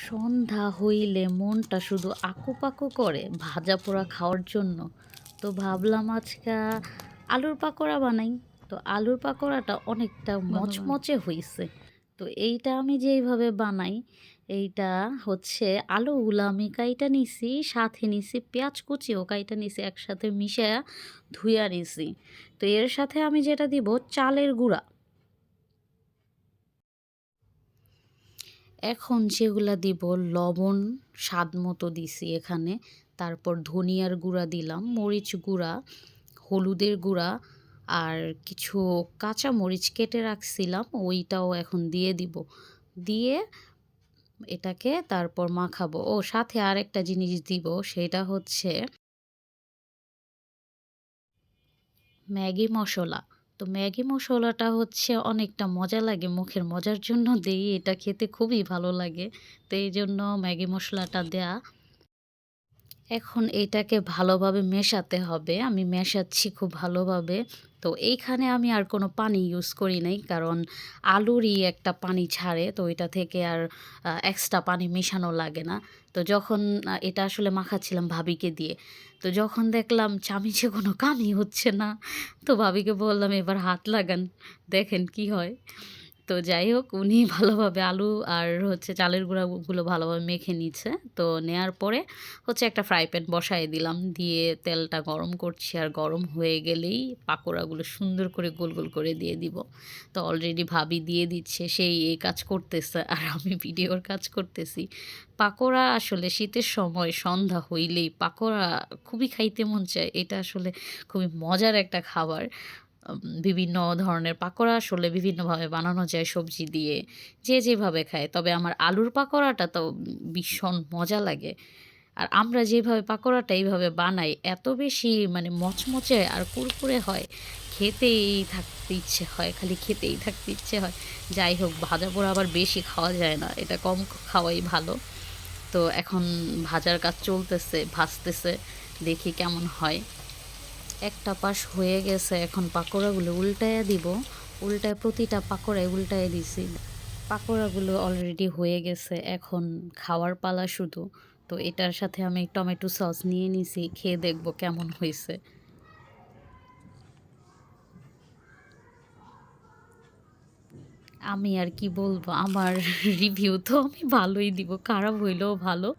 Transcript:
সন্ধ্যা হইলে মনটা শুধু আকুপাকু করে ভাজা পোড়া খাওয়ার জন্য। তো ভাবলাম আজকে আলুর পাকোড়া বানাই। তো আলুর পাকোড়াটা অনেকটা মচমচে হইছে। তো এইটা আমি যেইভাবে বানাই, এইটা হচ্ছে আলুগুলা আমি কাইটা নিছি, সাথে নিছি পেঁয়াজ কুচিও কাইটা নিছি, একসাথে মিশায়া ধুইয়া নিছি। তো এর সাথে আমি যেটা দিব চালের গুঁড়া। এখন যেগুলা দিব লবণ স্বাদ মতো দিছি এখানে, তারপর ধনিয়ার গুঁড়া দিলাম, মরিচ গুঁড়া, হলুদের গুঁড়া, আর কিছু কাঁচা মরিচ কেটে রাখছিলাম ওইটাও এখন দিয়ে দিব। দিয়ে এটাকে তারপর মাখাবো। ও সাথে আরেকটা জিনিস দিব, সেটা হচ্ছে ম্যাগি মশলা। তো ম্যাগি মশলাটা হচ্ছে অনেকটা মজা লাগে, মুখের মজার জন্য দেই, এটা খেতে খুবই ভালো লাগে। তো এই জন্য ম্যাগি মশলাটা দেয়া। এখন এটাকে ভালোভাবে মেশাতে হবে। আমি মেশাচ্ছি খুব ভালোভাবে। তো এইখানে আমি আর কোনো পানি ইউজ করি নাই, কারণ আলুরই একটা পানি ছাড়ে, তো এটা থেকে আর এক্সট্রা পানি মেশানো লাগে না। তো যখন এটা আসলে মাখাচ্ছিলাম ভাবিকে দিয়ে, তো যখন দেখলাম চামিচে কোনো কামই হচ্ছে না, তো ভাবিকে বললাম এবার হাত লাগান, দেখেন কি হয়। তো যাই হোক, উনি ভালোভাবে আলু আর হচ্ছে চালের গুঁড়াগুলো ভালোভাবে মেখে নিচ্ছে। তো নেয়ার পরে হচ্ছে একটা ফ্রাই প্যান বসায় দিলাম, দিয়ে তেলটা গরম করছি, আর গরম হয়ে গেলেই পাকোড়াগুলো সুন্দর করে গোল গোল করে দিয়ে দিব। তো অলরেডি ভাবি দিয়ে দিচ্ছে, সেই এই কাজ করতেছে আর আমি ভিডিওর কাজ করতেছি। পাকোড়া আসলে শীতের সময় সন্ধ্যা হইলেই পাকোড়া খুবই খাইতে মন চায়। এটা আসলে খুবই মজার একটা খাবার। বিভিন্ন ধরনের পাকোড়া আসলে বিভিন্নভাবে বানানো যায় সবজি দিয়ে, যে যেভাবে খায়। তবে আমার আলুর পাকোড়াটা তো ভীষণ মজা লাগে। আর আমরা যেভাবে পাকোড়াটা এইভাবে বানাই, এত বেশি মানে মচমচে আর কুরকুরে হয়, খেতেই থাকতে ইচ্ছে হয়, খালি খেতেই থাকতে ইচ্ছে হয়। যাই হোক, ভাজা পোড়া আবার বেশি খাওয়া যায় না, এটা কম খাওয়াই ভালো। তো এখন ভাজার কাজ চলতেছে, ভাজতেছে, দেখি কেমন হয়। একটা পাশ হয়ে গেছে, এখন পাকোড়াগুলো উল্টায়া দিব। উল্টায় প্রতিটা পাকোড়ায় উল্টায় দিছি। পাকোড়াগুলো অলরেডি হয়ে গেছে, এখন খাওয়ার পালা শুধু। তো এটার সাথে আমি টমেটো সস নিয়ে নিছি, খেয়ে দেখবো কেমন হয়েছে। আমি আর কি বলবো, আমার রিভিউ তো আমি ভালোই দিব, খারাপ হইলেও ভালো।